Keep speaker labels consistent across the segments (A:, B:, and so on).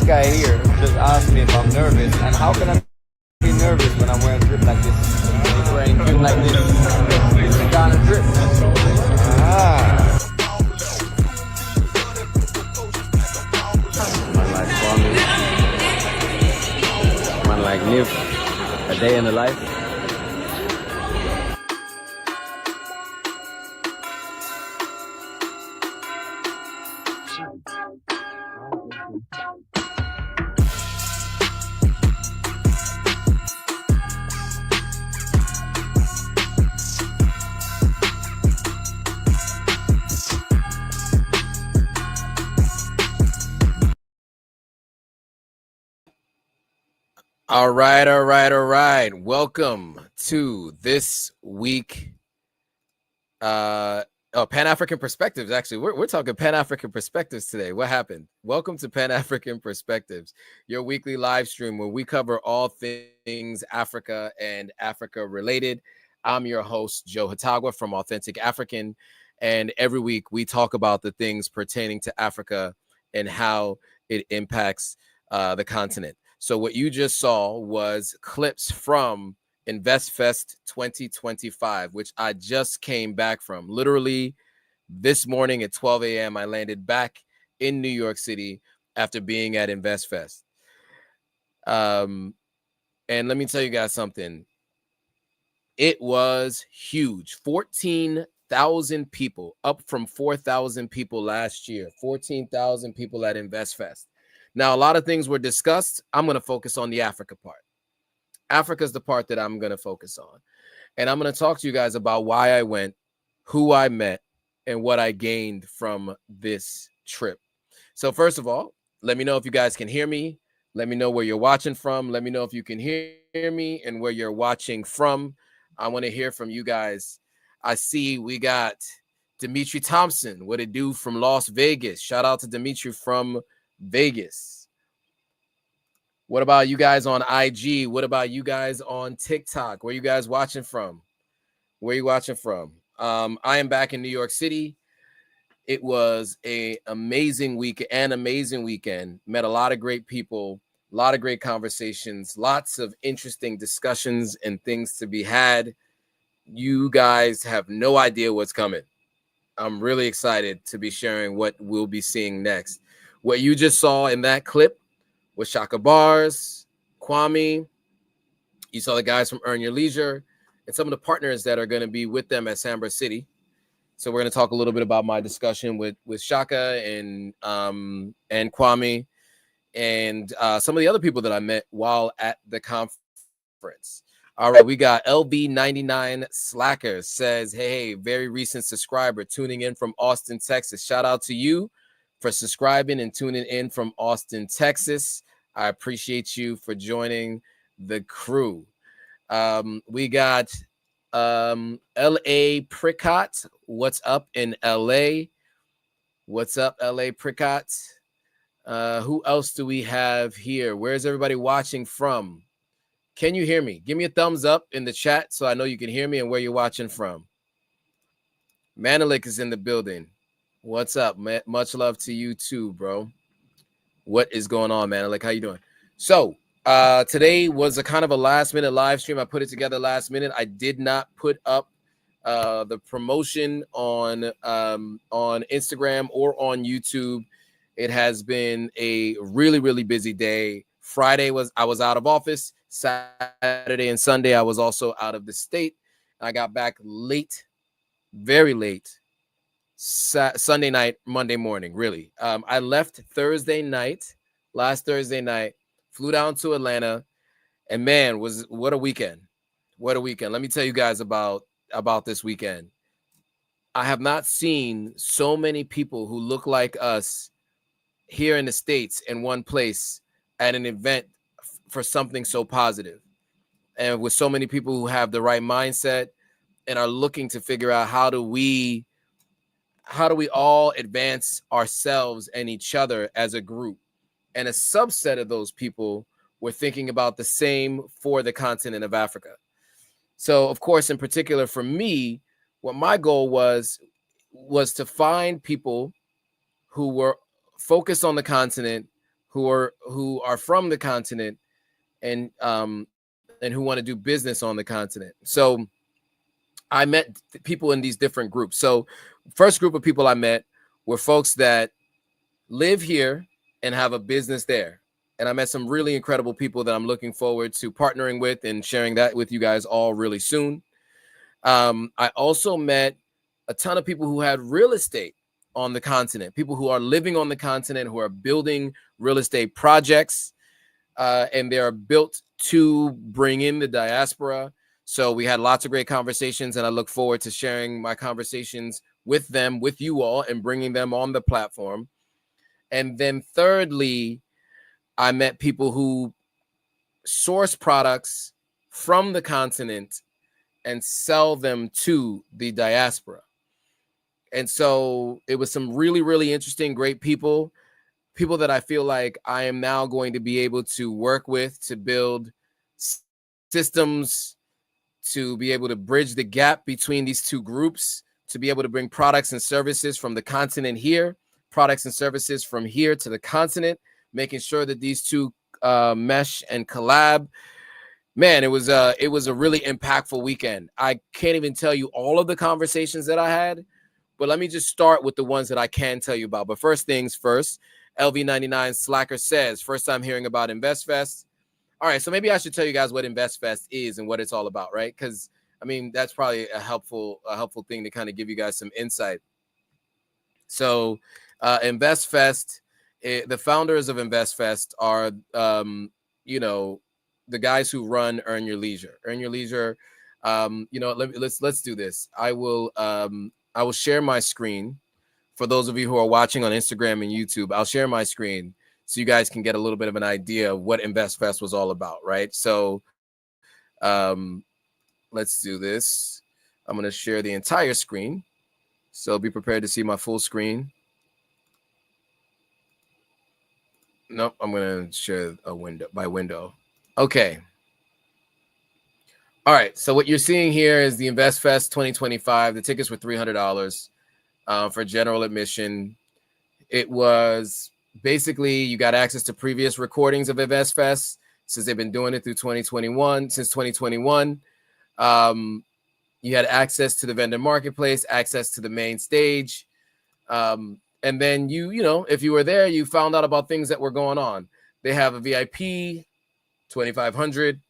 A: guy here just asked me if I'm nervous, and how can I be nervous when I'm wearing drip like this? Wearing drip like this. It's the kind of drip. Man like Kwame. Man like Niv. A day in the life.
B: All right. Welcome to this week. Pan-African Perspectives. Actually, we're talking Pan-African Perspectives today. What happened? Welcome to Pan-African Perspectives, your weekly live stream where we cover all things Africa and Africa related. I'm your host, Joe Hatagwa from Authentic African, and every week we talk about the things pertaining to Africa and how it impacts the continent. So what you just saw was clips from InvestFest 2025, which I just came back from. Literally this morning at 12 a.m., I landed back in New York City after being at InvestFest. And let me tell you guys something. It was huge. 14,000 people, up from 4,000 people last year. 14,000 people at InvestFest. Now, a lot of things were discussed. I'm going to focus on the Africa part. Africa is the part that I'm going to focus on. And I'm going to talk to you guys about why I went, who I met, and what I gained from this trip. So first of all, let me know if you guys can hear me. Let me know where you're watching from. Let me know if you can hear me and where you're watching from. I want to hear from you guys. I see we got Dimitri Thompson. What it do from Las Vegas? Shout out to Dimitri from Vegas. What about you guys on IG? What about you guys on TikTok? Where you guys watching from? Where you watching from? I am back in New York City. It was an amazing week, an amazing weekend. Met a lot of great people, a lot of great conversations, lots of interesting discussions and things to be had. You guys have no idea what's coming. I'm really excited to be sharing what we'll be seeing next. What you just saw in that clip was Shaka Bars, Kwame. You saw the guys from Earn Your Leisure and some of the partners that are going to be with them at Sambra City. So we're going to talk a little bit about my discussion with Shaka and Kwame and some of the other people that I met while at the conference. All right, we got LB99 Slacker says, hey, very recent subscriber tuning in from Austin, Texas. Shout out to you for subscribing and tuning in from Austin, Texas. I appreciate you for joining the crew. We got LA Prickott. What's up in LA? What's up, LA Prickott? Who else do we have here? Where's everybody watching from? Can you hear me? Give me a thumbs up in the chat so I know you can hear me and where you're watching from. Manelik is in the building. What's up? Much love to you too, bro. What is going on, Manelik? How you doing? So today was a kind of a last minute live stream. I put it together last minute. I did not put up the promotion on Instagram or on YouTube. It has been a really, really busy day. Friday I was out of office. Saturday and Sunday, I was also out of the state. I got back late, very late, Sunday night, Monday morning, really. I left last Thursday night, flew down to Atlanta, and man, what a weekend. What a weekend. Let me tell you guys about this weekend. I have not seen so many people who look like us here in the States in one place at an event for something so positive, and with so many people who have the right mindset and are looking to figure out how do we all advance ourselves and each other as a group. And a subset of those people were thinking about the same for the continent of Africa. So, of course, in particular for me, what my goal was to find people who were focused on the continent, who are from the continent and who want to do business on the continent. So I met people in these different groups. So first group of people I met were folks that live here and have a business there. And I met some really incredible people that I'm looking forward to partnering with and sharing that with you guys all really soon. I also met a ton of people who had real estate on the continent, people who are living on the continent, who are building real estate projects, and they are built to bring in the diaspora. So we had lots of great conversations, and I look forward to sharing my conversations with them, with you all, and bringing them on the platform. And then thirdly, I met people who source products from the continent and sell them to the diaspora. And so it was some really, really interesting, great people that I feel like I am now going to be able to work with to build systems, to be able to bridge the gap between these two groups, to be able to bring products and services from the continent here, products and services from here to the continent, making sure that these two mesh and collab. Man, it was a really impactful weekend. I can't even tell you all of the conversations that I had, but let me just start with the ones that I can tell you about. But first things first, LV99 Slacker says, first time hearing about InvestFest. All right, so maybe I should tell you guys what InvestFest is and what it's all about, right? Because I mean, that's probably a helpful thing to kind of give you guys some insight. So InvestFest, the founders of InvestFest are, the guys who run Earn Your Leisure. Earn Your Leisure. Let's do this. I will share my screen for those of you who are watching on Instagram and YouTube. I'll share my screen so you guys can get a little bit of an idea of what InvestFest was all about, right? So let's do this. I'm going to share the entire screen. So be prepared to see my full screen. Nope, I'm going to share a window by window. Okay. All right. So what you're seeing here is the InvestFest 2025. The tickets were $300 for general admission. It was basically you got access to previous recordings of InvestFest since they've been doing it through 2021. Since 2021, you had access to the vendor marketplace, access to the main stage. And then if you were there, you found out about things that were going on. They have a VIP, 2,500,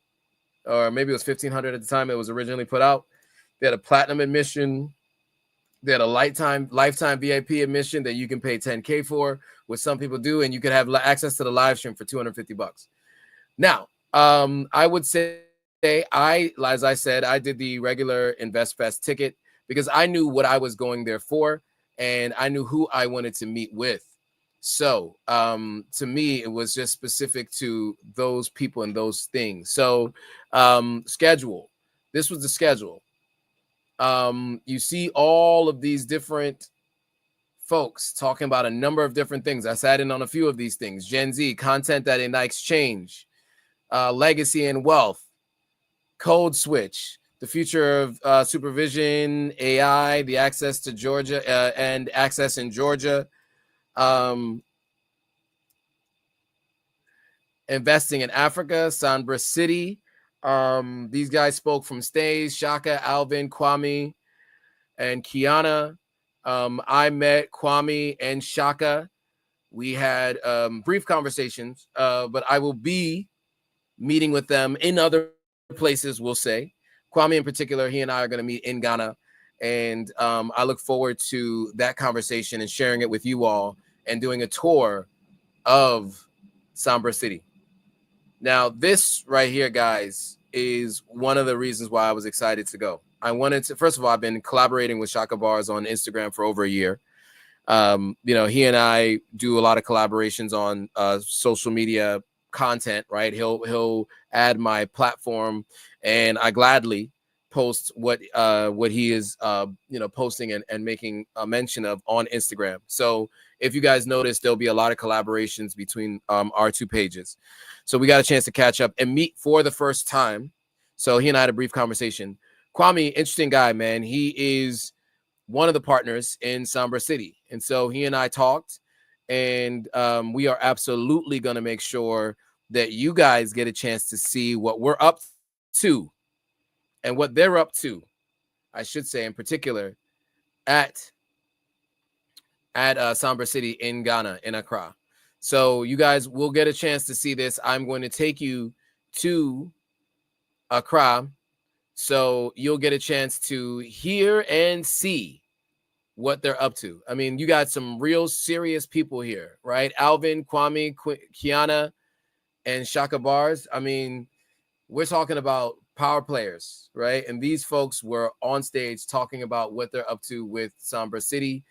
B: or maybe it was 1,500 at the time it was originally put out. They had a platinum admission. They had a lifetime VIP admission that you can pay $10K for, which some people do, and you can have access to the live stream for $250. Now, I would say as I said, I did the regular InvestFest ticket because I knew what I was going there for, and I knew who I wanted to meet with. So to me, it was just specific to those people and those things. So schedule. This was the schedule. You see all of these different folks talking about a number of different things. I sat in on a few of these things. Gen Z, content that ignites change, legacy and wealth, code switch, the future of supervision, AI, the access to Georgia and access in Georgia, investing in Africa, Sambra City. These guys spoke from stage, Shaka, Alvin, Kwame, and Kiana. I met Kwame and Shaka. We had brief conversations, but I will be meeting with them in other places, we'll say. Kwame in particular, he and I are going to meet in Ghana. And I look forward to that conversation and sharing it with you all and doing a tour of Sambra City. Now, this right here, guys, is one of the reasons why I was excited to go. I wanted to, first of all, I've been collaborating with Shaka Bars on Instagram for over a year. He and I do a lot of collaborations on social media content, right? He'll add my platform, and I gladly post what he is posting and making a mention of on Instagram. So if you guys notice, there'll be a lot of collaborations between our two pages. So we got a chance to catch up and meet for the first time. So he and I had a brief conversation. Kwame, interesting guy, man. He is one of the partners in Sambra City. And so he and I talked, And we are absolutely going to make sure that you guys get a chance to see what we're up to and what they're up to, I should say, in particular, at Sambor City in Ghana, in Accra. So you guys will get a chance to see this. I'm going to take you to Accra, so you'll get a chance to hear and see what they're up to. I mean, you got some real serious people here, right? Alvin, Kwame, Kiana, and Shaka Bars. I mean, we're talking about power players, right? And these folks were on stage talking about what they're up to with Sambor City.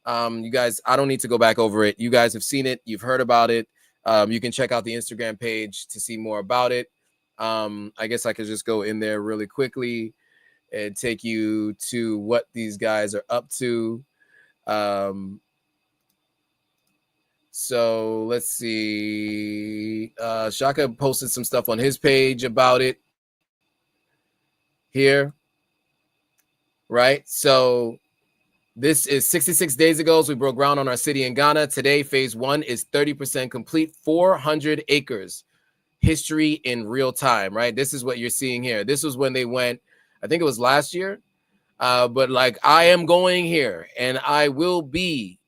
B: You guys, I don't need to go back over it. You guys have seen it. You've heard about it. You can check out the Instagram page to see more about it. I guess I could just go in there really quickly and take you to what these guys are up to. So let's see. Shaka posted some stuff on his page about it here, right? So this is 66 days ago. So we broke ground on our city in Ghana. Today, phase 1 is 30% complete, 400 acres. History in real time, right? This is what you're seeing here. This was when they went, I think it was last year. But like, I am going here and I will be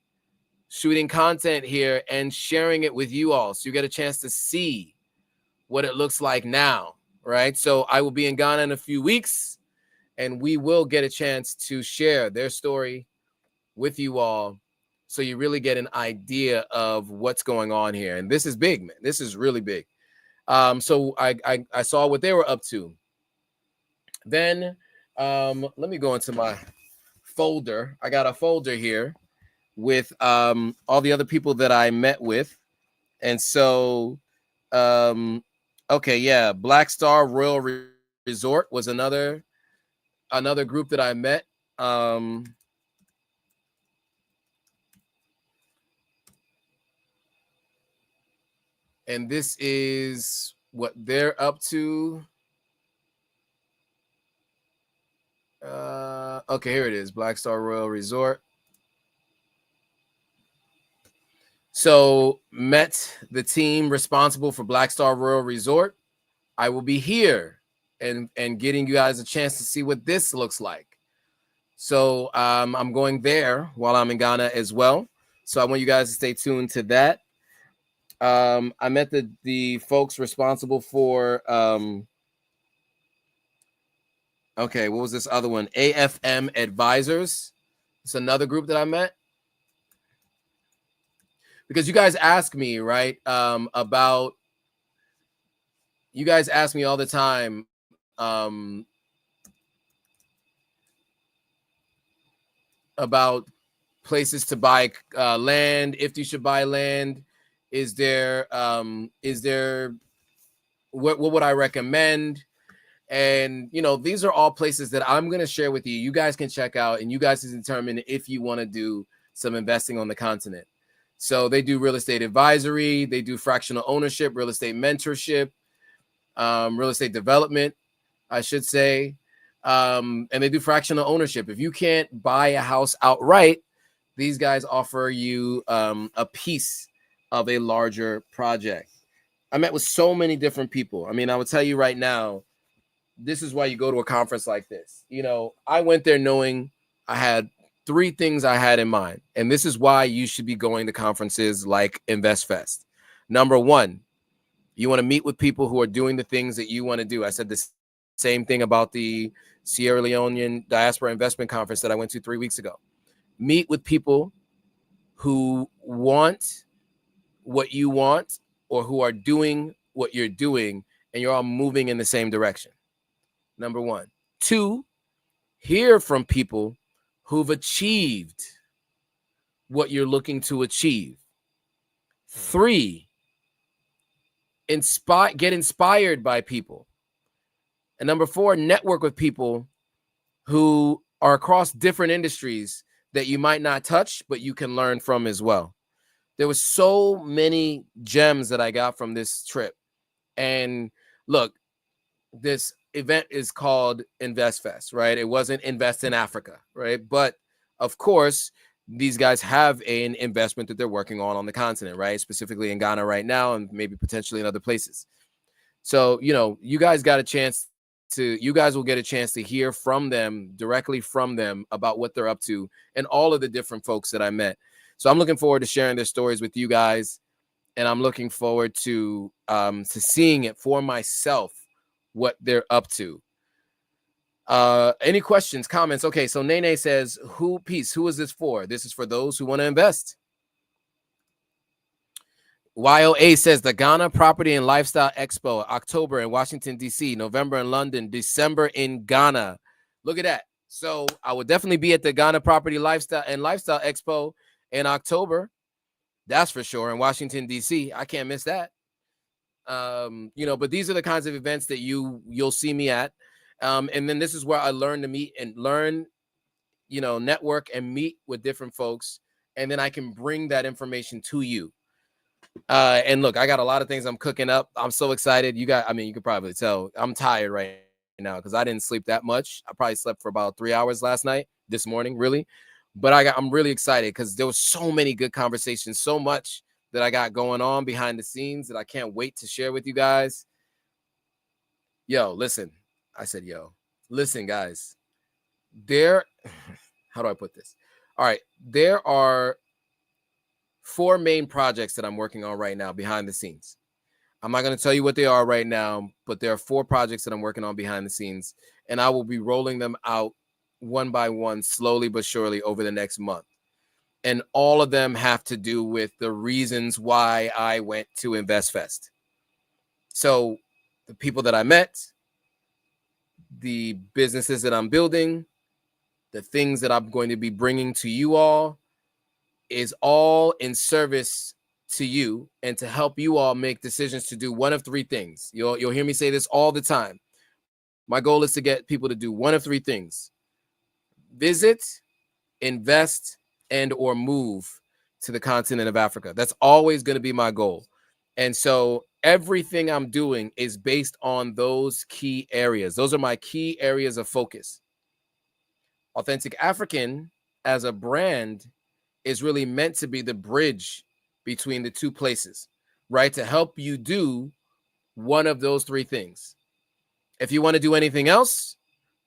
B: shooting content here and sharing it with you all. So you get a chance to see what it looks like now, right? So I will be in Ghana in a few weeks and we will get a chance to share their story with you all, so you really get an idea of what's going on here. And this is big, man. This is really big. So I saw what they were up to. Then let me go into my folder. I got a folder here with all the other people that I met with. And so okay, yeah, Black Star Royal Resort was another group that I met. And this is what they're up to. Okay, here it is, Black Star Royal Resort. So met the team responsible for Black Star Royal Resort. I will be here and getting you guys a chance to see what this looks like. So I'm going there while I'm in Ghana as well. So I want you guys to stay tuned to that. I met the folks responsible for okay, what was this other one? AFM Advisors. It's another group that I met. Because you guys ask me, right, about, you guys ask me all the time about places to buy land, if you should buy land. Is there what would I recommend? And you know, these are all places that I'm going to share with you. You guys can check out and you guys can determine if you want to do some investing on the continent. So they do real estate advisory, they do fractional ownership, real estate mentorship, real estate development, I should say. And they do fractional ownership. If you can't buy a house outright, these guys offer you a piece of a larger project. I met with so many different people. I mean, I would tell you right now, this is why you go to a conference like this. You know, I went there knowing I had 3 things I had in mind. And this is why you should be going to conferences like InvestFest. Number 1, you want to meet with people who are doing the things that you want to do. I said the same thing about the Sierra Leonean Diaspora Investment Conference that I went to 3 weeks ago. Meet with people who want what you want or who are doing what you're doing, and you're all moving in the same direction. Number 1. 2, hear from people who've achieved what you're looking to achieve. 3, get inspired by people. And number 4, network with people who are across different industries that you might not touch, but you can learn from as well. There was so many gems that I got from this trip. And look, this event is called InvestFest, right? It wasn't Invest in Africa, right? But of course, these guys have an investment that they're working on the continent, right? Specifically in Ghana right now, and maybe potentially in other places. So, you guys got a chance you guys will get a chance to hear from them, directly from them, about what they're up to and all of the different folks that I met. So I'm looking forward to sharing their stories with you guys. And I'm looking forward to seeing it for myself, what they're up to. Any questions, comments? Okay, so Nene says, who is this for? This is for those who want to invest. YOA says the Ghana Property and Lifestyle Expo, October in Washington, D.C., November in London, December in Ghana. Look at that. So I will definitely be at the Ghana Property Lifestyle Expo in October. That's for sure, in Washington, D.C. I can't miss that. But these are the kinds of events that you'll see me at. And then this is where I learn to meet and learn, network and meet with different folks. And then I can bring that information to you. And look, I got a lot of things I'm cooking up. I'm so excited. You could probably tell I'm tired right now because I didn't sleep that much. I probably slept for about 3 hours this morning, really. But I'm really excited because there was so many good conversations, so much that I got going on behind the scenes that I can't wait to share with you guys. Listen, guys, how do I put this? All right, there are 4 main projects that I'm working on right now behind the scenes. I'm not going to tell you what they are right now, but there are 4 projects that I'm working on behind the scenes, and I will be rolling them out one by one, slowly but surely, over the next month. And all of them have to do with the reasons why I went to InvestFest. So the people that I met, the businesses that I'm building, the things that I'm going to be bringing to you all is all in service to you and to help you all make decisions to do one of 3 things. You'll hear me say this all the time. My goal is to get people to do one of 3 things: visit, invest, and or move to the continent of Africa. That's always going to be my goal. And so everything I'm doing is based on those key areas. Those are my key areas of focus. Authentic African as a brand is really meant to be the bridge between the 2 places, right? To help you do one of those 3 things. If you want to do anything else,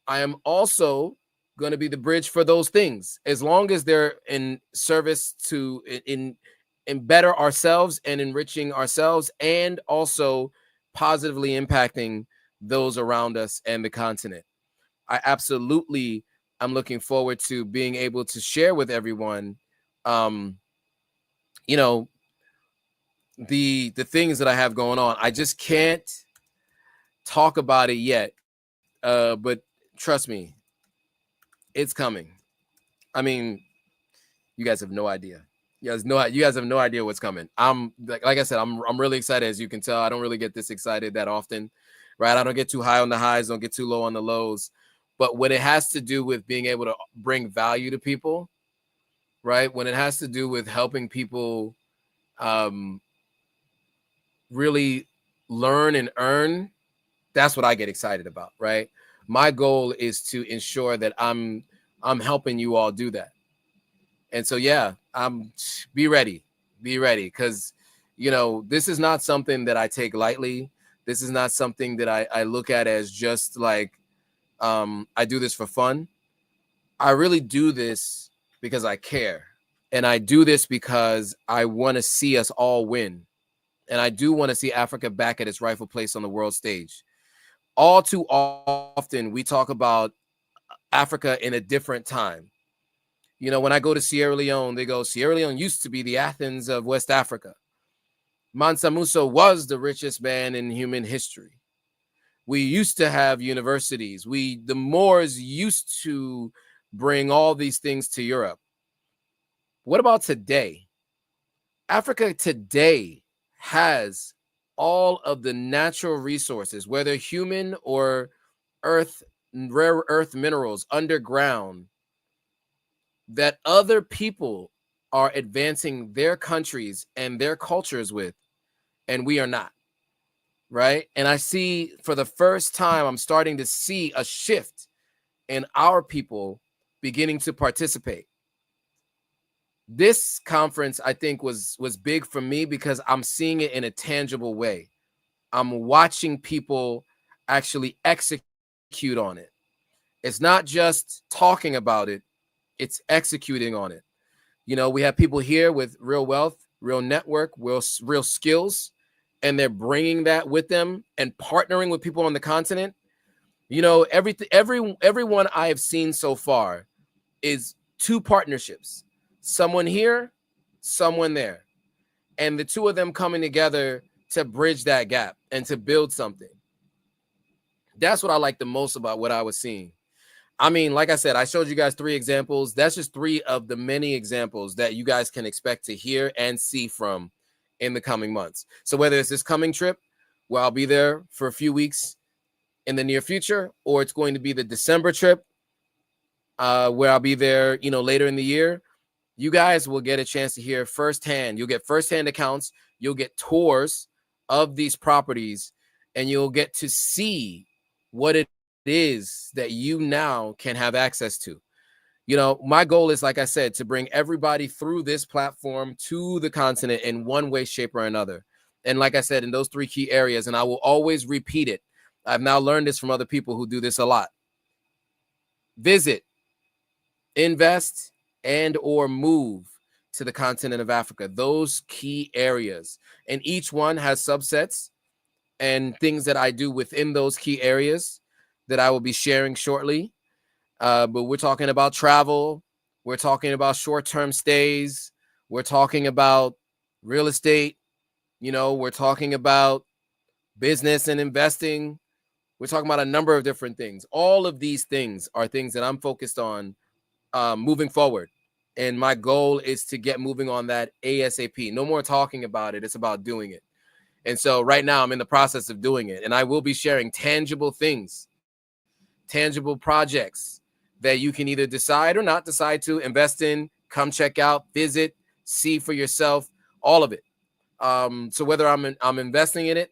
B: I am also going to be the bridge for those things, as long as they're in service to in better ourselves and enriching ourselves, and also positively impacting those around us and the continent. I absolutely am looking forward to being able to share with everyone, the things that I have going on. I just can't talk about it yet, but trust me, it's coming. I mean, you guys have no idea. You guys have no idea what's coming. I'm like I said, I'm really excited. As you can tell, I don't really get this excited that often, right? I don't get too high on the highs, don't get too low on the lows. But when it has to do with being able to bring value to people, right? When it has to do with helping people really learn and earn, that's what I get excited about, right? My goal is to ensure that I'm helping you all do that. And so, be ready, because, this is not something that I take lightly. This is not something that I look at as just like, I do this for fun. I really do this because I care. And I do this because I want to see us all win. And I do want to see Africa back at its rightful place on the world stage. All too often, we talk about Africa in a different time. When I go to Sierra Leone, they go, Sierra Leone used to be the Athens of West Africa. Mansa Musa was the richest man in human history. We used to have universities. The Moors used to bring all these things to Europe. What about today? Africa today has all of the natural resources, whether human or rare earth minerals underground, that other people are advancing their countries and their cultures with, and we are not, right? And I see, for the first time, I'm starting to see a shift in our people beginning to participate. This conference, I think, was big for me because I'm seeing it in a tangible way. I'm watching people actually execute on it. It's not just talking about it, it's executing on it. You know, we have people here with real wealth, real network, real skills, and they're bringing that with them and partnering with people on the continent. You know, everyone I have seen so far is two partnerships, someone here, someone there, and the two of them coming together to bridge that gap and to build something. That's what I like the most about what I was seeing. I mean, like I said, I showed you guys 3 examples. That's just 3 of the many examples that you guys can expect to hear and see from in the coming months. So whether it's this coming trip where I'll be there for a few weeks in the near future, or it's going to be the December trip where I'll be there, you know, later in the year, you guys will get a chance to hear firsthand. You'll get firsthand accounts. You'll get tours of these properties, and you'll get to see what it is that you now can have access to. You know, my goal is, like I said, to bring everybody through this platform to the continent in one way, shape, or another. And like I said, in those 3 key areas, and I will always repeat it. I've now learned this from other people who do this a lot. Visit, invest, and or move to the continent of Africa. Those key areas. And each one has subsets and things that I do within those key areas that I will be sharing shortly. But we're talking about travel. We're talking about short-term stays. We're talking about real estate. You know, we're talking about business and investing. We're talking about a number of different things. All of these things are things that I'm focused on moving forward. And my goal is to get moving on that ASAP. No more talking about it. It's about doing it. And so right now I'm in the process of doing it. And I will be sharing tangible things, tangible projects that you can either decide or not decide to invest in, come check out, visit, see for yourself, all of it. So whether I'm investing in it,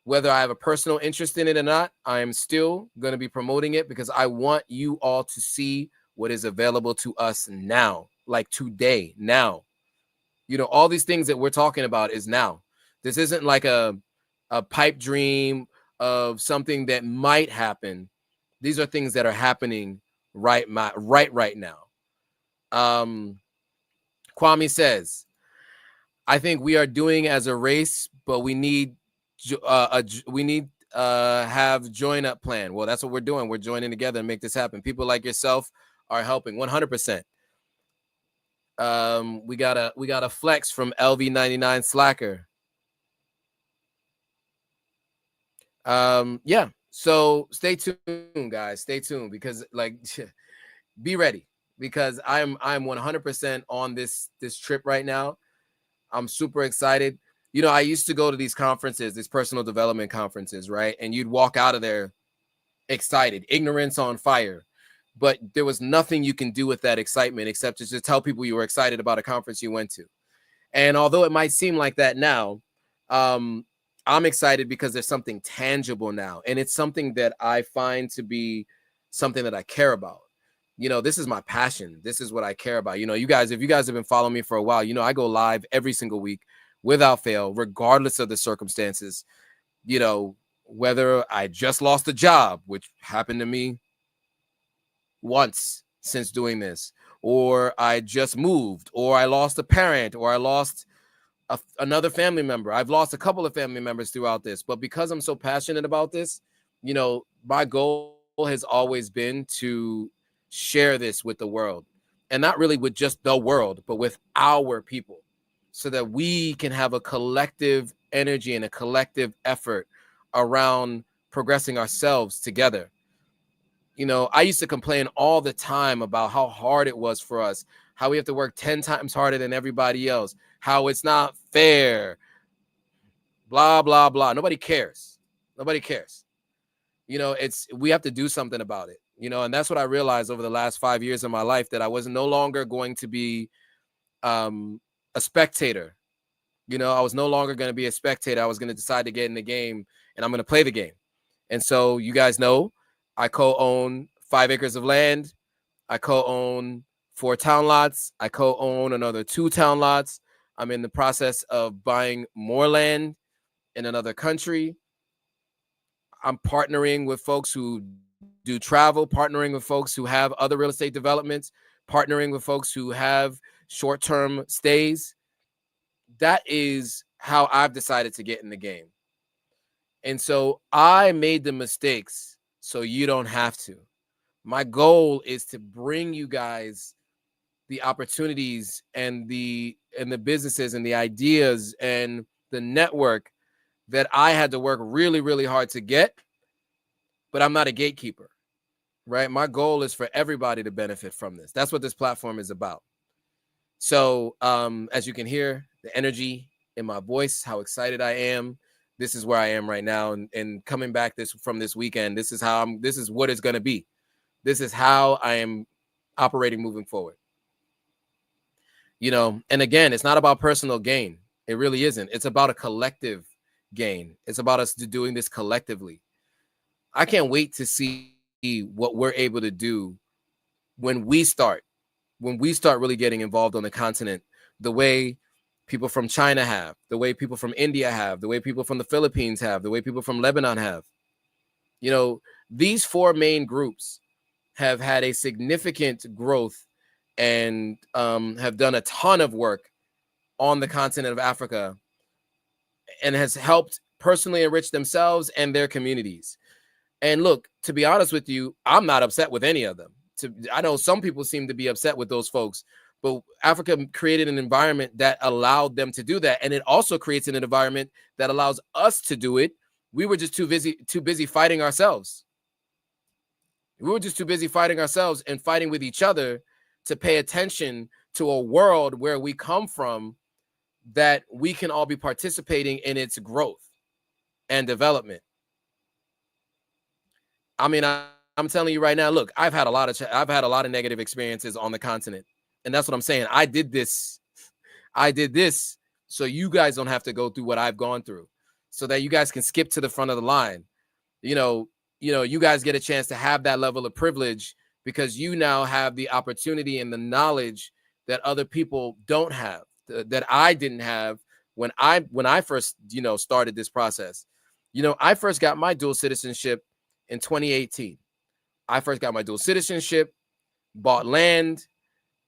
B: whether I have a personal interest in it or not, I am still going to be promoting it because I want you all to see what is available to us now, like today, now. You know, all these things that we're talking about is now. This isn't like a pipe dream of something that might happen. These are things that are happening right now. Kwame says, I think we are doing as a race, but we need have join up plan. Well, that's what we're doing. We're joining together and make this happen. People like yourself are helping 100%. We got a flex from LV99 Slacker. Yeah. So stay tuned, guys. Stay tuned because like be ready because I'm 100% on this trip right now. I'm super excited. You know, I used to go to these conferences, these personal development conferences, right? And you'd walk out of there excited, ignorance on fire. But there was nothing you can do with that excitement except to just tell people you were excited about a conference you went to. And although it might seem like that now, I'm excited because there's something tangible now. And it's something that I find to be something that I care about. You know, this is my passion. This is what I care about. You know, you guys, if you guys have been following me for a while, you know, I go live every single week without fail, regardless of the circumstances. You know, whether I just lost a job, which happened to me once since doing this, or I just moved, or I lost a parent, or I lost another family member. I've lost a couple of family members throughout this, but because I'm so passionate about this, you know, my goal has always been to share this with the world, and not really with just the world, but with our people, so that we can have a collective energy and a collective effort around progressing ourselves together. You know, I used to complain all the time about how hard it was for us, how we have to work 10 times harder than everybody else, how it's not fair, blah, blah, blah. Nobody cares. Nobody cares. You know, we have to do something about it, you know, and that's what I realized over the last 5 years of my life, that I was no longer going to be a spectator. You know, I was no longer going to be a spectator. I was going to decide to get in the game, and I'm going to play the game. And so you guys know I co-own 5 acres of land. I co-own 4 town lots. I co-own another 2 town lots. I'm in the process of buying more land in another country. I'm partnering with folks who do travel, partnering with folks who have other real estate developments, partnering with folks who have short-term stays. That is how I've decided to get in the game. And so I made the mistakes so you don't have to. My goal is to bring you guys the opportunities and the businesses and the ideas and the network that I had to work really, really hard to get, but I'm not a gatekeeper, right? My goal is for everybody to benefit from this. That's what this platform is about. So as you can hear, the energy in my voice, how excited I am. This is where I am right now. And coming back from this weekend, this is what it's going to be. This is how I am operating moving forward. And again, it's not about personal gain. It really isn't. It's about a collective gain. It's about us doing this collectively. I can't wait to see what we're able to do when we start really getting involved on the continent, the way people from China have, the way people from India have, the way people from the Philippines have, the way people from Lebanon have. These 4 main groups have had a significant growth and have done a ton of work on the continent of Africa and has helped personally enrich themselves and their communities. And look, to be honest with you, I'm not upset with any of them. I know some people seem to be upset with those folks, but Africa created an environment that allowed them to do that. And it also creates an environment that allows us to do it. We were just too busy fighting ourselves. We were just too busy fighting ourselves and fighting with each other to pay attention to a world where we come from, that we can all be participating in its growth and development. I mean, I'm telling you right now, look, I've had a lot of negative experiences on the continent. And that's what I'm saying. I did this so you guys don't have to go through what I've gone through, so that you guys can skip to the front of the line. You guys get a chance to have that level of privilege because you now have the opportunity and the knowledge that other people don't have, that I didn't have when I first, started this process. I first got my dual citizenship in 2018. I first got my dual citizenship, bought land,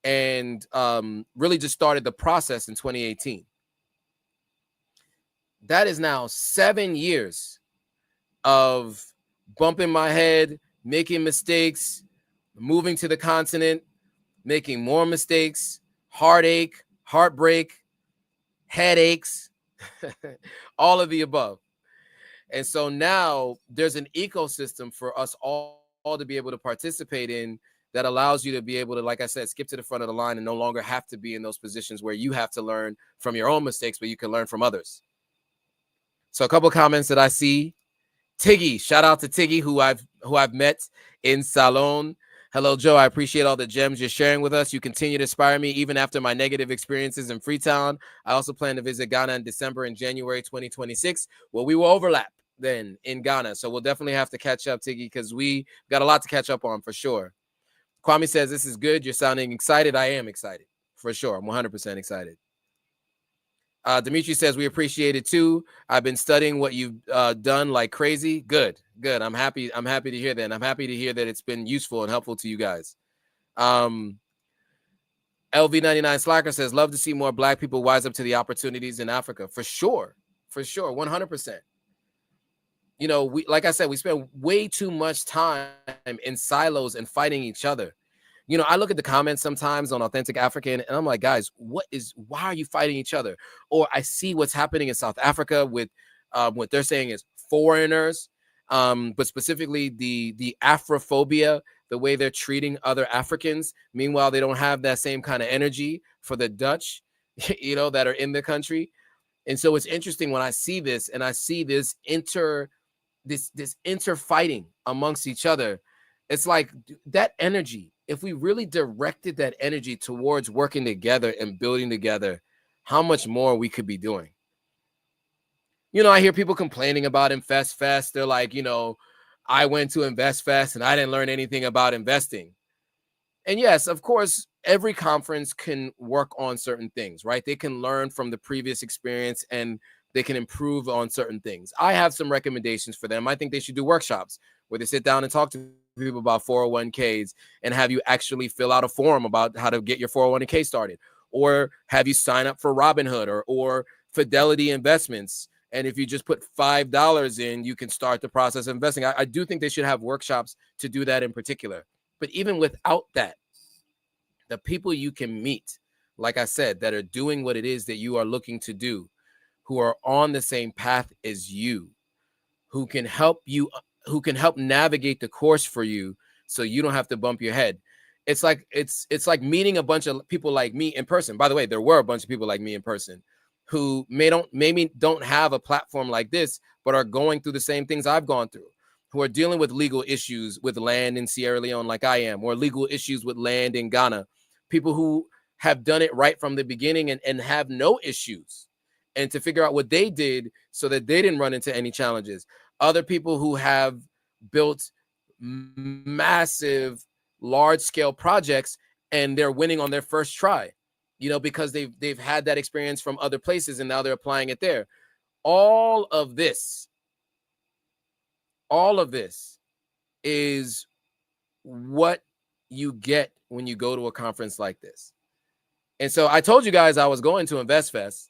B: and really just started the process in 2018. That is now 7 years of bumping my head, making mistakes, moving to the continent, making more mistakes, heartache, heartbreak, headaches, all of the above. And so now there's an ecosystem for us all to be able to participate in that allows you to be able to, like I said, skip to the front of the line and no longer have to be in those positions where you have to learn from your own mistakes, but you can learn from others. So a couple of comments that I see. Tiggy, shout out to Tiggy, who I've met in Salon. Hello, Joe. I appreciate all the gems you're sharing with us. You continue to inspire me even after my negative experiences in Freetown. I also plan to visit Ghana in December and January 2026. Well, we will overlap then in Ghana. So we'll definitely have to catch up, Tiggy, because we got a lot to catch up on for sure. Kwame says, this is good. You're sounding excited. I am excited for sure. I'm 100% excited. Dimitri says, we appreciate it too. I've been studying what you've done like crazy. Good. I'm happy to hear that. And I'm happy to hear that it's been useful and helpful to you guys. LV99 Slacker says, love to see more Black people wise up to the opportunities in Africa. For sure. 100%. Like I said, we spend way too much time in silos and fighting each other. I look at the comments sometimes on Authentic African and I'm like, guys, why are you fighting each other? Or I see what's happening in South Africa with what they're saying is foreigners, but specifically the Afrophobia, the way they're treating other Africans. Meanwhile, they don't have that same kind of energy for the Dutch, that are in the country. And so it's interesting when I see this and I see this interfighting amongst each other. It's like that energy, if we really directed that energy towards working together and building together, how much more we could be doing. I hear people complaining about InvestFest. They're like, I went to InvestFest and I didn't learn anything about investing. And yes, of course, every conference can work on certain things, right? They can learn from the previous experience and they can improve on certain things. I have some recommendations for them. I think they should do workshops where they sit down and talk to people about 401ks and have you actually fill out a form about how to get your 401k started, or have you sign up for Robinhood or Fidelity Investments. And if you just put $5 in, you can start the process of investing. I do think they should have workshops to do that in particular. But even without that, the people you can meet, like I said, that are doing what it is that you are looking to do, who are on the same path as you, who can help you, who can help navigate the course for you so you don't have to bump your head. It's like meeting a bunch of people like me in person. By the way, there were a bunch of people like me in person who maybe don't have a platform like this, but are going through the same things I've gone through, who are dealing with legal issues with land in Sierra Leone like I am, or legal issues with land in Ghana, people who have done it right from the beginning and have no issues, and to figure out what they did so that they didn't run into any challenges. Other people who have built massive, large-scale projects and they're winning on their first try, because they've had that experience from other places and now they're applying it there. All of this is what you get when you go to a conference like this. And so I told you guys I was going to InvestFest.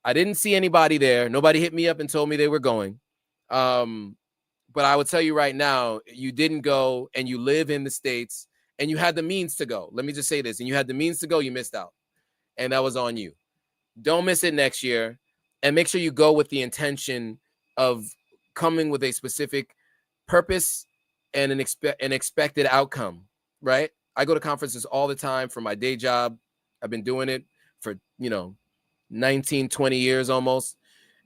B: I didn't see anybody there. Nobody hit me up and told me they were going. But I would tell you right now, you didn't go and you live in the States and you had the means to go. Let me just say this. And you had the means to go, you missed out. And that was on you. Don't miss it next year. And make sure you go with the intention of coming with a specific purpose and an expected outcome, right? I go to conferences all the time for my day job. I've been doing it for, 19, 20 years almost.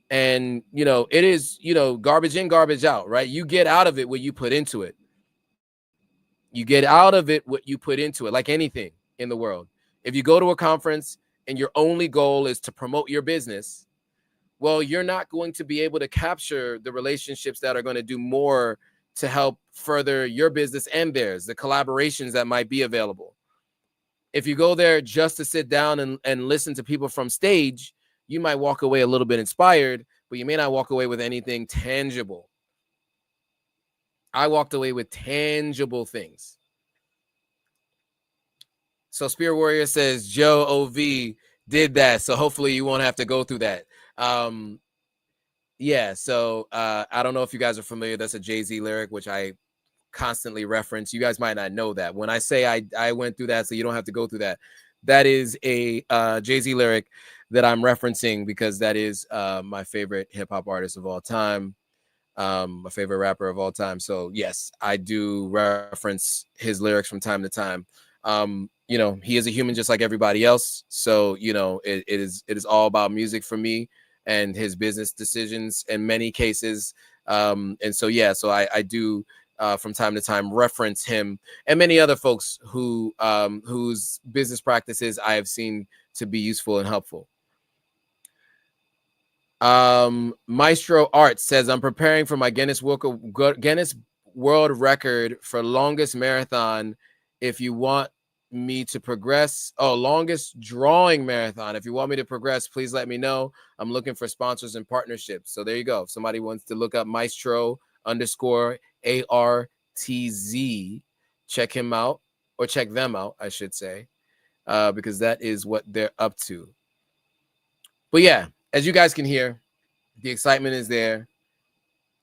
B: And, it is, garbage in, garbage out, right? You get out of it what you put into it. You get out of it what you put into it, like anything in the world. If you go to a conference and your only goal is to promote your business, well, you're not going to be able to capture the relationships that are going to do more to help further your business and theirs, the collaborations that might be available. If you go there just to sit down and listen to people from stage, you might walk away a little bit inspired, but you may not walk away with anything tangible. I walked away with tangible things. So Spirit Warrior says Joe OV did that, so hopefully you won't have to go through that. Yeah, so I don't know if you guys are familiar. That's a Jay-Z lyric, which I constantly reference. You guys might not know that. When I say I went through that, so you don't have to go through that, that is a Jay-Z lyric that I'm referencing because that is my favorite hip-hop artist of all time, my favorite rapper of all time. So yes, I do reference his lyrics from time to time. He is a human just like everybody else. So, it is all about music for me and his business decisions in many cases. And so, yeah, so I do from time to time reference him and many other folks whose business practices I have seen to be useful and helpful. Maestro Art says, I'm preparing for my Guinness World Record for longest marathon. If you want me to progress, longest drawing marathon. If you want me to progress, please let me know. I'm looking for sponsors and partnerships. So there you go. If somebody wants to look up Maestro_ARTZ, check him out, or check them out, I should say, because that is what they're up to. But yeah, as you guys can hear, the excitement is there.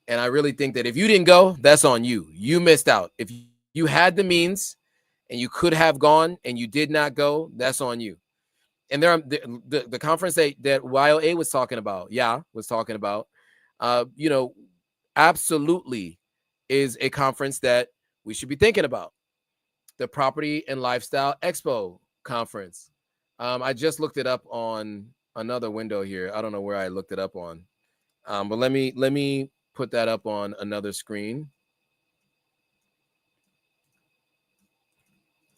B: And I really think that if you didn't go, that's on you. You missed out. If you had the means and you could have gone and you did not go, that's on you. And there are the conference that YOA was talking about, absolutely is a conference that we should be thinking about. The Property and Lifestyle Expo conference. I just looked it up on another window here. I don't know where I looked it up on, but let me put that up on another screen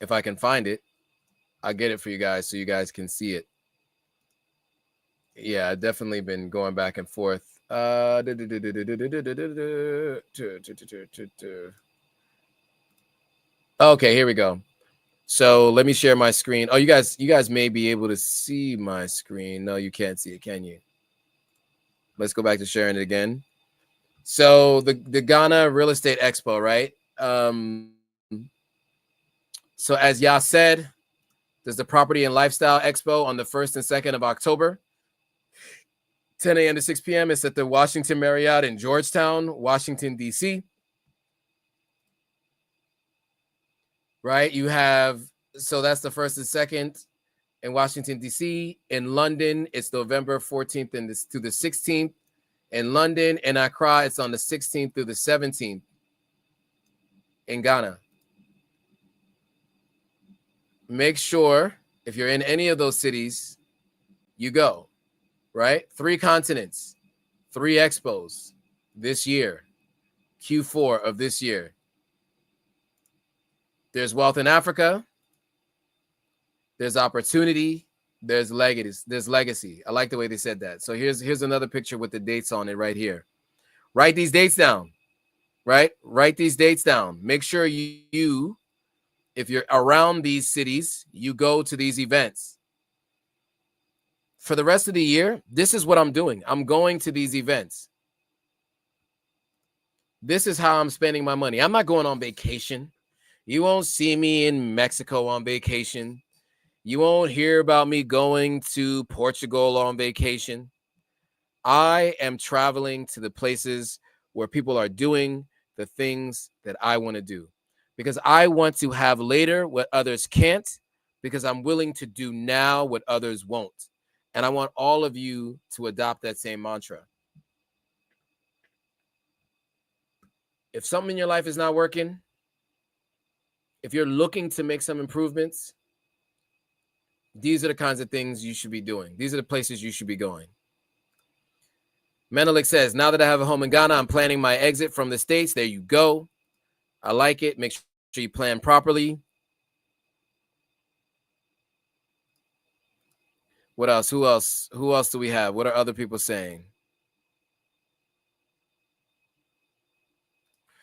B: if I can find it. I'll get it for you guys so you guys can see it. Yeah, I've definitely been going back and forth. Okay, here we go. So let me share my screen. Oh, you guys may be able to see my screen. No, you can't see it, can you? Let's go back to sharing it again. So the Ghana Real Estate Expo, right? So as Yah said, there's the Property and Lifestyle Expo on the 1st and 2nd of October, 10 a.m. to 6 p.m. It's at the Washington Marriott in Georgetown, Washington, D.C. Right? You have, so that's the 1st and 2nd in Washington, D.C. In London, it's November 14th and to the 16th. In London and Accra, it's on the 16th through the 17th in Ghana. Make sure if you're in any of those cities, you go, right? 3 continents, 3 expos this year, Q4 of this year. There's wealth in Africa. There's opportunity. There's legacy. I like the way they said that. So here's another picture with the dates on it right here. Write these dates down, right? Write these dates down. Make sure you if you're around these cities, you go to these events. For the rest of the year, this is what I'm doing. I'm going to these events. This is how I'm spending my money. I'm not going on vacation. You won't see me in Mexico on vacation. You won't hear about me going to Portugal on vacation. I am traveling to the places where people are doing the things that I want to do, because I want to have later what others can't, because I'm willing to do now what others won't. And I want all of you to adopt that same mantra. If something in your life is not working, if you're looking to make some improvements, these are the kinds of things you should be doing. These are the places you should be going. Menelik says, now that I have a home in Ghana, I'm planning my exit from the States. There you go. I like it. Make sure you plan properly. What else? Who else? Who else do we have? What are other people saying?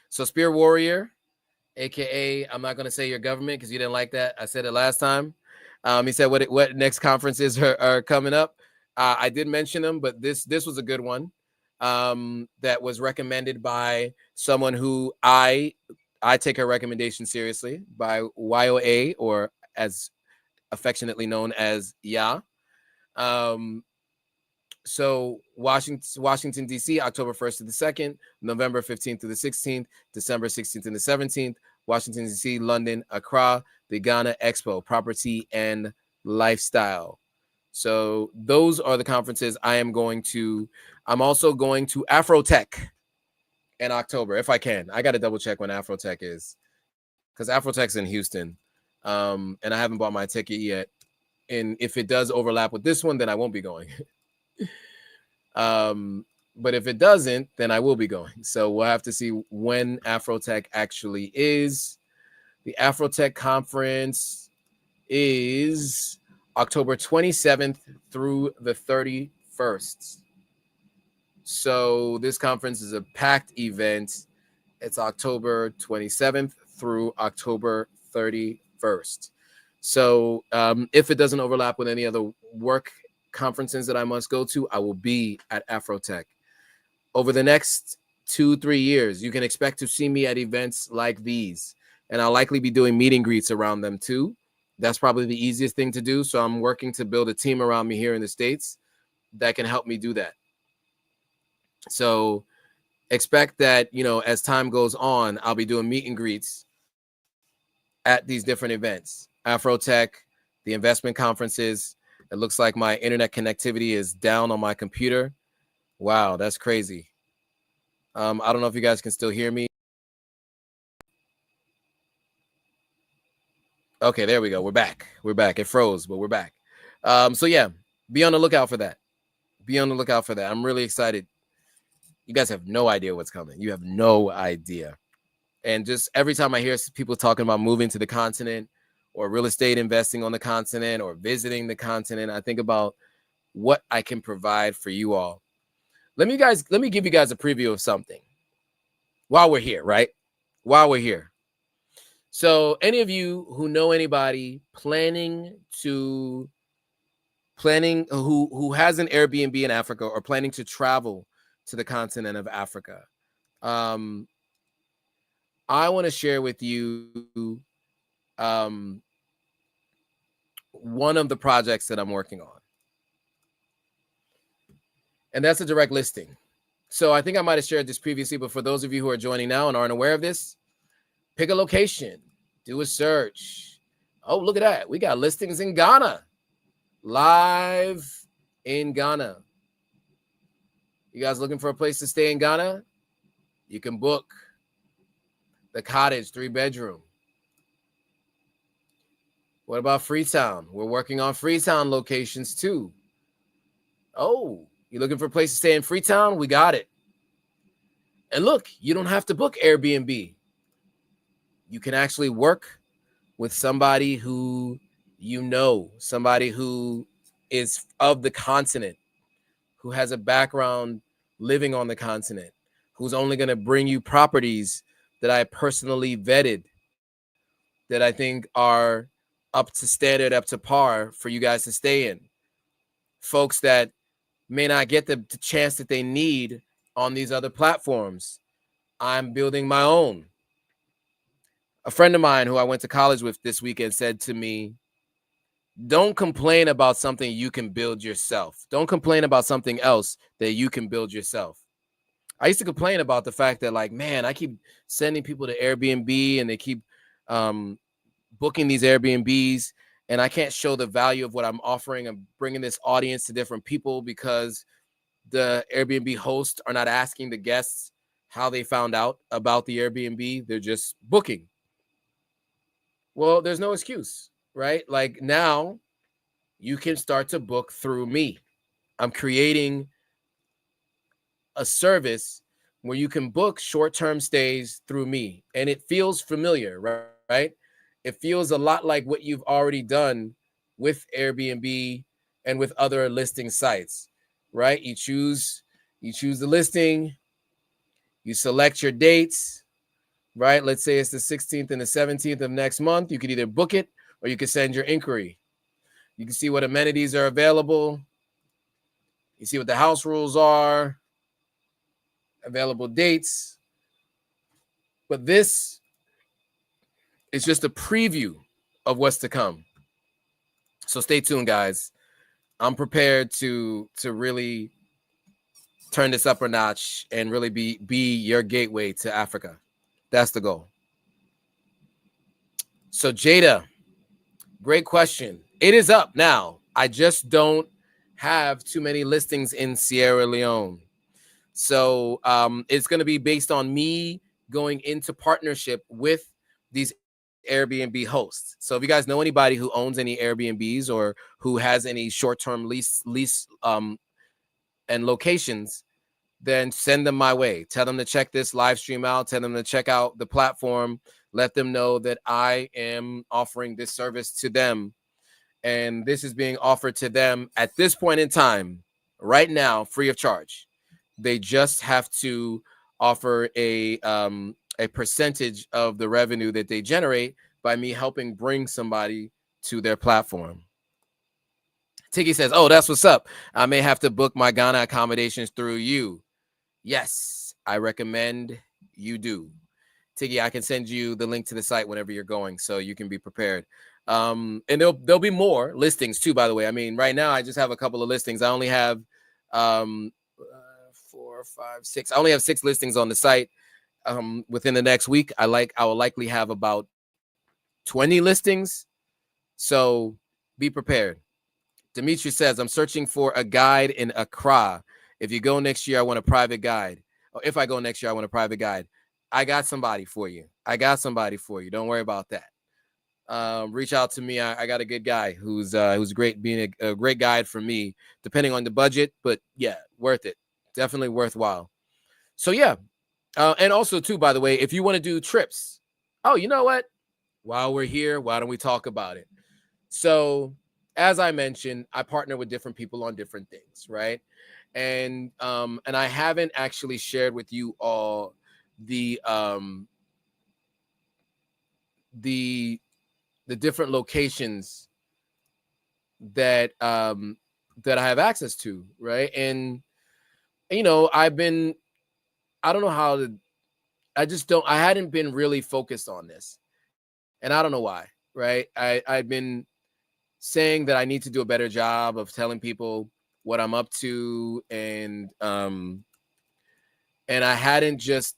B: So Spear Warrior, aka I'm not going to say your government because you didn't like that. I said it last time. He said what next conferences are coming up. I did mention them, but this was a good one that was recommended by someone who I take her recommendation seriously, by YOA, or as affectionately known as Ya. So Washington, D.C., October 1st to the 2nd, November 15th to the 16th, December 16th and the 17th, Washington, D.C., London, Accra, the Ghana Expo, Property and Lifestyle. So those are the conferences I am going to. I'm also going to Afrotech in October, if I can. I got to double check when Afrotech is, because Afrotech's in Houston, and I haven't bought my ticket yet. And if it does overlap with this one, then I won't be going. But if it doesn't, then I will be going. So we'll have to see when Afrotech actually is. The Afrotech conference is October 27th through the 31st. So this conference is a packed event. It's October 27th through October 31st. So if it doesn't overlap with any other work conferences that I must go to, I will be at Afrotech. Over the next 2-3 years, you can expect to see me at events like these. And I'll likely be doing meet and greets around them too. That's probably the easiest thing to do. So I'm working to build a team around me here in the States that can help me do that. So expect that, as time goes on, I'll be doing meet and greets at these different events. Afrotech, the investment conferences. It looks like my internet connectivity is down on my computer. Wow, that's crazy. I don't know if you guys can still hear me. Okay, there we go. We're back. It froze, but we're back. So yeah, be on the lookout for that. I'm really excited. You guys have no idea what's coming. You have no idea. And just every time I hear people talking about moving to the continent or real estate investing on the continent or visiting the continent, I think about what I can provide for you all. Let me give you guys a preview of something while we're here, right? While we're here. So any of you who know anybody who has an Airbnb in Africa or planning to travel to the continent of Africa, I want to share with you one of the projects that I'm working on. And that's a direct listing. So I think I might have shared this previously, but for those of you who are joining now and aren't aware of this, pick a location, do a search. Oh, look at that. We got listings in Ghana, live in Ghana. You guys looking for a place to stay in Ghana? You can book the cottage, 3-bedroom. What about Freetown? We're working on Freetown locations too. Oh, you looking for a place to stay in Freetown? We got it. And look, you don't have to book Airbnb. You can actually work with somebody who you know, somebody who is of the continent, who has a background living on the continent, who's only going to bring you properties that I personally vetted, that I think are up to standard, up to par for you guys to stay in. Folks that may not get the chance that they need on these other platforms. I'm building my own. A friend of mine who I went to college with this weekend said to me, don't complain about something you can build yourself. Don't complain about something else that you can build yourself. I used to complain about the fact that, like, man, I keep sending people to Airbnb and they keep booking these Airbnbs, and I can't show the value of what I'm offering. I'm bringing this audience to different people because the Airbnb hosts are not asking the guests how they found out about the Airbnb. They're just booking. Well, there's no excuse, right? Like, now you can start to book through me. I'm creating a service where you can book short-term stays through me, and it feels familiar, right? It feels a lot like what you've already done with Airbnb and with other listing sites, right? You choose the listing, you select your dates, right? Let's say it's the 16th and the 17th of next month. You could either book it or you could send your inquiry. You can see what amenities are available. You see what the house rules are, available dates. But this is just a preview of what's to come. So stay tuned, guys. I'm prepared to really turn this up a notch and really be your gateway to Africa. That's the goal. So Jada, great question. It is up now. I just don't have too many listings in Sierra Leone. So it's going to be based on me going into partnership with these Airbnb hosts. So if you guys know anybody who owns any Airbnbs or who has any short-term lease and locations, then send them my way. Tell them to check this live stream out. Tell them to check out the platform. Let them know that I am offering this service to them. And this is being offered to them at this point in time, right now, free of charge. They just have to offer a percentage of the revenue that they generate by me helping bring somebody to their platform. Tiki says, oh, that's what's up. I may have to book my Ghana accommodations through you. Yes, I recommend you do. Tiggy, I can send you the link to the site whenever you're going, so you can be prepared. And there'll be more listings too, by the way. I mean, right now I just have a couple of listings. I only have 4, 5, 6. I only have 6 listings on the site. Within the next week, I will likely have about 20 listings. So be prepared. Dimitri says, I'm searching for a guide in Accra. If you go next year, I want a private guide. Or if I go next year, I want a private guide. I got somebody for you. Don't worry about that. Reach out to me. I got a good guy who's great, being a great guide for me, depending on the budget. But yeah, worth it. Definitely worthwhile. So yeah. And also too, by the way, if you want to do trips, oh, you know what? While we're here, why don't we talk about it? So as I mentioned, I partner with different people on different things, right? And I haven't actually shared with you all the the different locations that that I have access to, right? And you know, I don't know how to, I hadn't been really focused on this, and I don't know why, right? I've been saying that I need to do a better job of telling people what I'm up to, and I hadn't just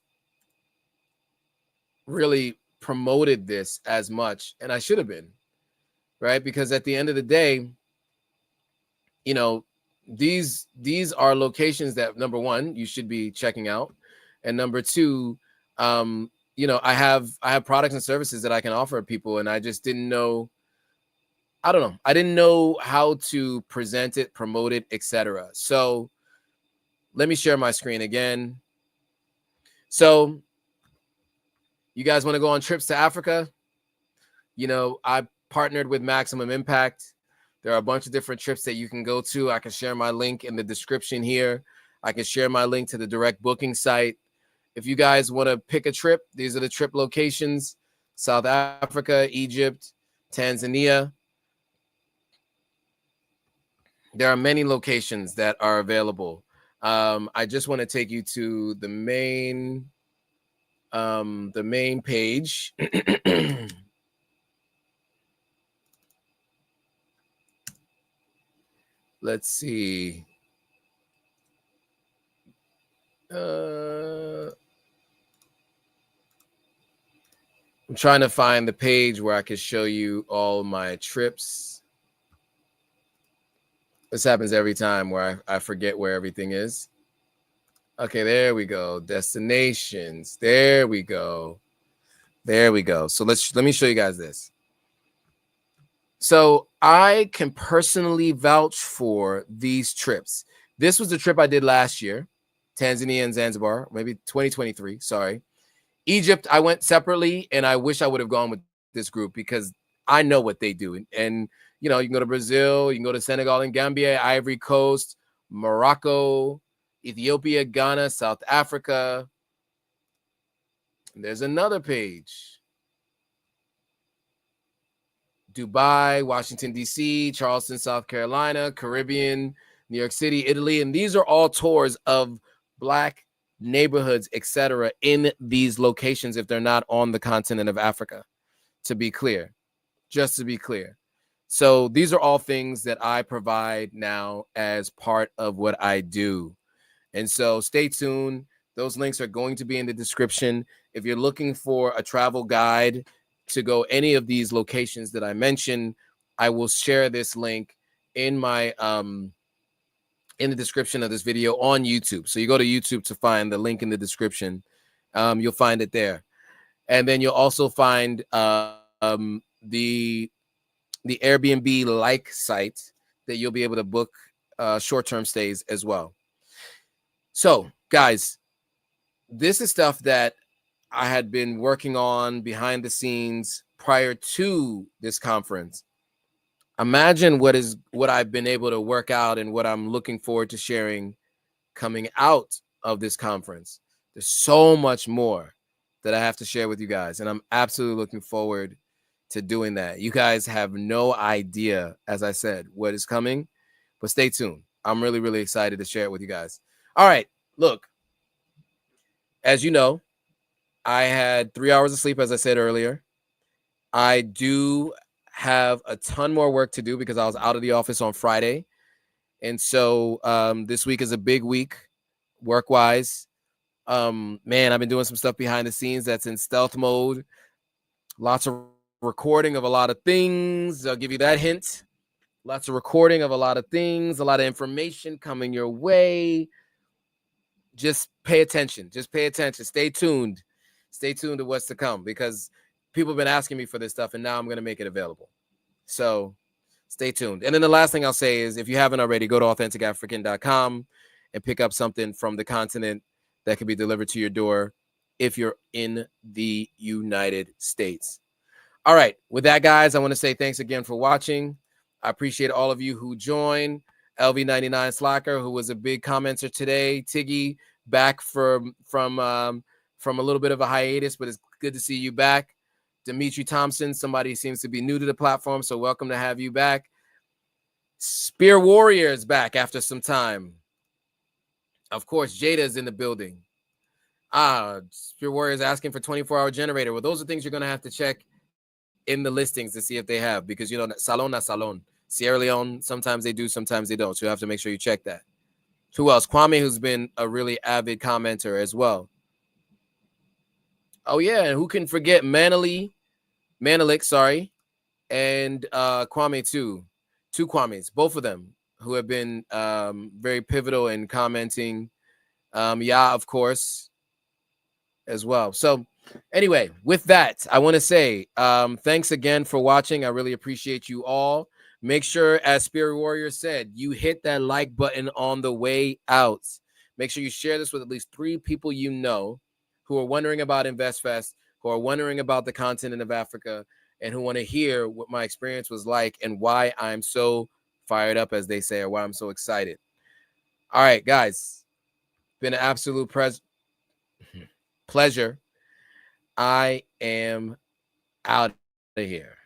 B: really promoted this as much, and I should have been, right? Because at the end of the day, you know, these are locations that, number one, you should be checking out, and number two, you know, I have products and services that I can offer people, and I just didn't know. I don't know. I didn't know how to present it, promote it, etc. So let me share my screen again. So you guys want to go on trips to Africa? You know, I partnered with Maximum Impact. There are a bunch of different trips that you can go to. I can share my link in the description here. I can share my link to the direct booking site. If you guys want to pick a trip, these are the trip locations: South Africa, Egypt, Tanzania. There are many locations that are available. I just want to take you to the main page. Let's see. I'm trying to find the page where I can show you all my trips. This happens every time where I forget where everything is. Okay, there we go. Destinations. There we go. There we go. So let me show you guys this. So I can personally vouch for these trips. This was the trip I did last year, Tanzania and Zanzibar, maybe 2023. Sorry. Egypt, I went separately, and I wish I would have gone with this group because I know what they do. And you know, you can go to Brazil, you can go to Senegal and Gambia, Ivory Coast, Morocco, Ethiopia, Ghana, South Africa. And there's another page. Dubai, Washington, D.C., Charleston, South Carolina, Caribbean, New York City, Italy. And these are all tours of Black neighborhoods, etc., in these locations if they're not on the continent of Africa, to be clear, just to be clear. So these are all things that I provide now as part of what I do. And so stay tuned. Those links are going to be in the description. If you're looking for a travel guide to go any of these locations that I mentioned, I will share this link in my in the description of this video on YouTube. So you go to YouTube to find the link in the description. You'll find it there. And then you'll also find the Airbnb like site that you'll be able to book short-term stays as well. So guys, this is stuff that I had been working on behind the scenes prior to this conference. Imagine what I've been able to work out and what I'm looking forward to sharing coming out of this conference. There's so much more that I have to share with you guys, and I'm absolutely looking forward to doing that. You guys have no idea, as I said, what is coming, but stay tuned. I'm really, really excited to share it with you guys. All right, look, as you know, I had 3 hours of sleep, as I said earlier. I do have a ton more work to do because I was out of the office on Friday. And so this week is a big week work-wise. Man, I've been doing some stuff behind the scenes that's in stealth mode. Lots of recording of a lot of things. I'll give you that hint. Lots of recording of a lot of things, a lot of information coming your way. Just pay attention. Just pay attention. Stay tuned. Stay tuned to what's to come because people have been asking me for this stuff, and now I'm going to make it available. So stay tuned. And then the last thing I'll say is if you haven't already, go to AuthenticAfrican.com and pick up something from the continent that can be delivered to your door if you're in the United States. All right. With that, guys, I want to say thanks again for watching. I appreciate all of you who joined. LV99 Slacker, who was a big commenter today. Tiggy, back from a little bit of a hiatus, but it's good to see you back. Dimitri Thompson, somebody seems to be new to the platform, so welcome to have you back. Spear Warrior is back after some time. Of course, Jada is in the building. Spear Warrior is asking for 24-hour generator. Well, those are things you're going to have to check in the listings to see if they have, because, you know, Salon na Salon. Sierra Leone, sometimes they do, sometimes they don't. So you have to make sure you check that. Who else? Kwame, who's been a really avid commenter as well. Oh, yeah, and who can forget Manelik, sorry, and Kwame too. Two Kwames, both of them, who have been very pivotal in commenting. Yeah, of course, as well. So anyway, with that, I want to say thanks again for watching. I really appreciate you all. Make sure, as Spirit Warrior said, you hit that like button on the way out. Make sure you share this with at least 3 people you know who are wondering about InvestFest, who are wondering about the continent of Africa, and who want to hear what my experience was like and why I'm so fired up, as they say, or why I'm so excited. All right, guys, been an absolute pleasure. I am out of here.